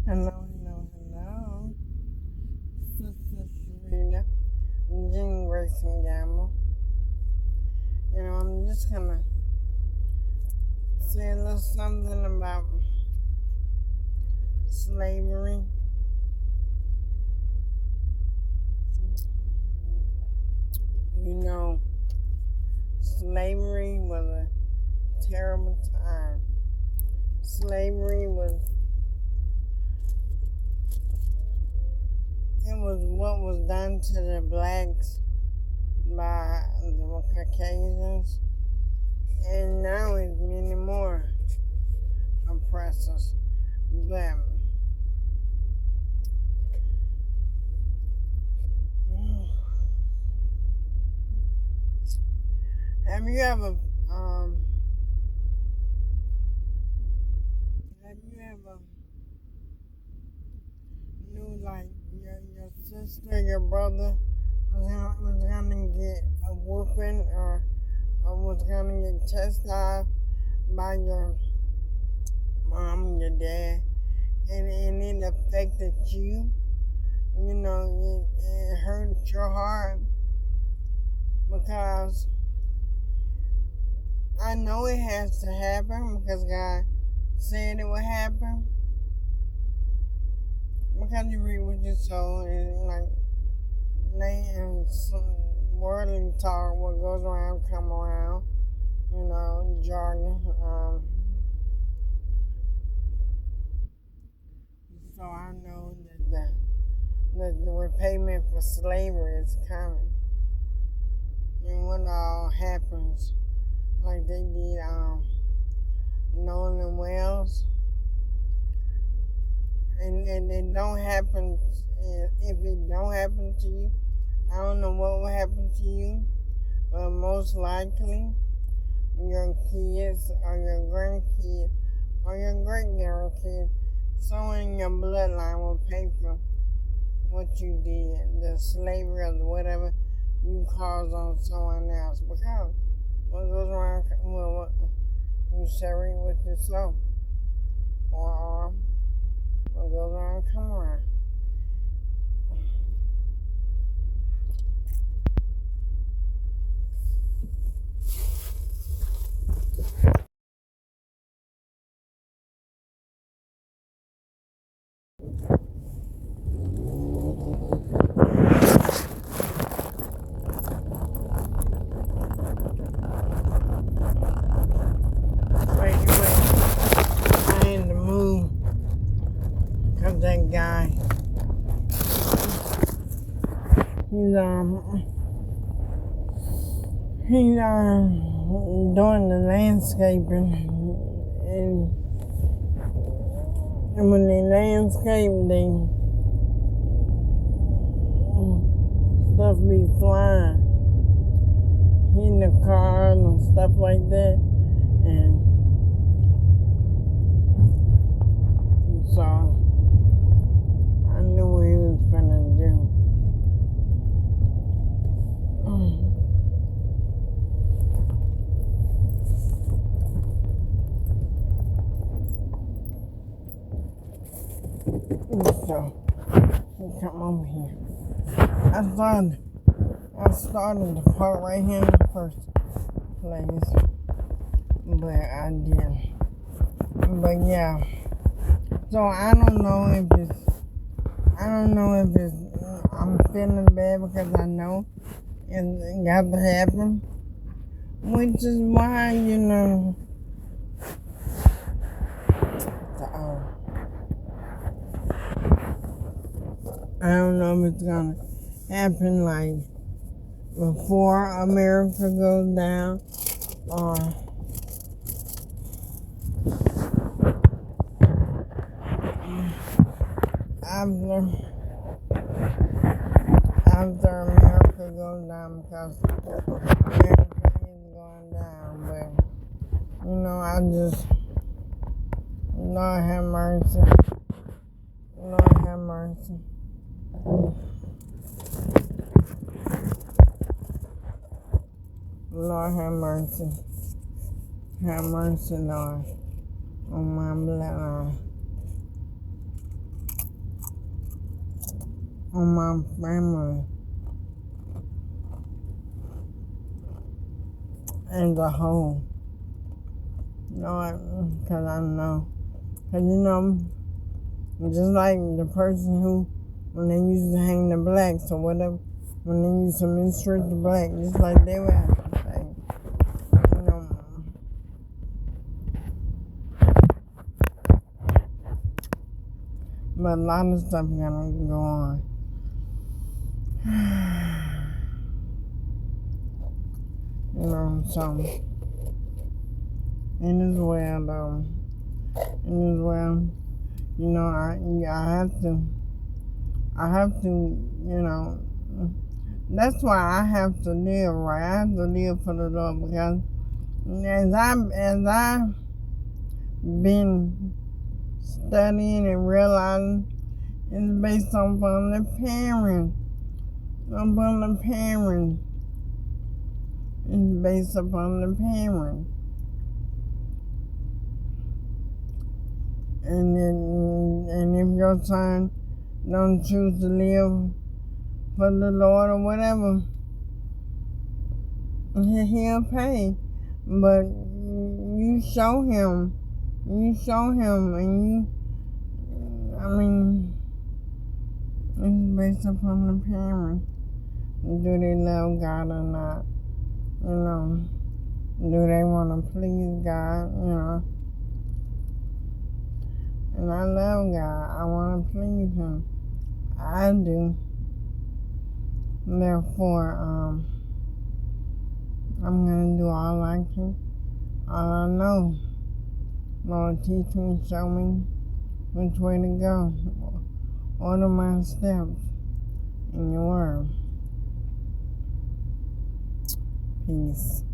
Hello, hello, hello. Sister Serena, Jean Grayson Gamble. I'm just gonna say a little something about slavery. You know, slavery was a terrible time. Slavery was what was done to the blacks by the Caucasians, and now it's many more oppressors. But have you ever um have you ever knew like your sister, your brother was gonna get a whooping or was gonna get chastised by your mom, your dad, and it affected you? It hurt your heart because I know it has to happen because God said it would happen. Because you read what you sow, and like and worldly talk, what goes around come around, jargon. So I know that the repayment for slavery is coming. And when all happens, like they did Nolan Wells, and it don't happen, if it don't happen to you, I don't know what will happen to you, but most likely your kids or your grandkids or your great grandkids, someone in your bloodline will pay for what you did, the slavery or whatever you caused on someone else. Because what goes around, what you share with yourself, or what goes around come around. Wait, I had to move because that guy, he's doing the landscaping, and when they landscape, stuff be flying, hitting the cars and stuff like that, and so I knew what he was gonna do. So he come over here. I started the part right here in the first place, but I didn't. But yeah, so I don't know if it's I'm feeling bad because I know it got to happen, which is why I don't know if it's gonna happen like before America goes down or after America goes down, because America is going down. But I just, Lord have mercy, Lord have mercy. Lord have mercy. Have mercy, Lord, on my bloodline. on my family as a whole. You know, because I know. Because, you know, just like the person who, when they used to hang the blacks or whatever, when they used to mistreat the black, just like they would have to say, you know, but a lot of stuff gotta go on. You know, so, in as well, though, in as well, you know, I have to, you know, that's why I have to live right. I have to live for the Lord because as I've been studying and realizing it's based upon the parents. Upon the parents. It's based upon the parents. And if your son don't choose to live for the Lord or whatever, he'll pay. But you show him, and it's based upon the parents. Do they love God or not? You know, do they want to please God? You know, and I love God. I want to please Him. I do. Therefore, I'm gonna do all I can, all I know. Lord, teach me, show me which way to go. Order my steps in your word. Peace.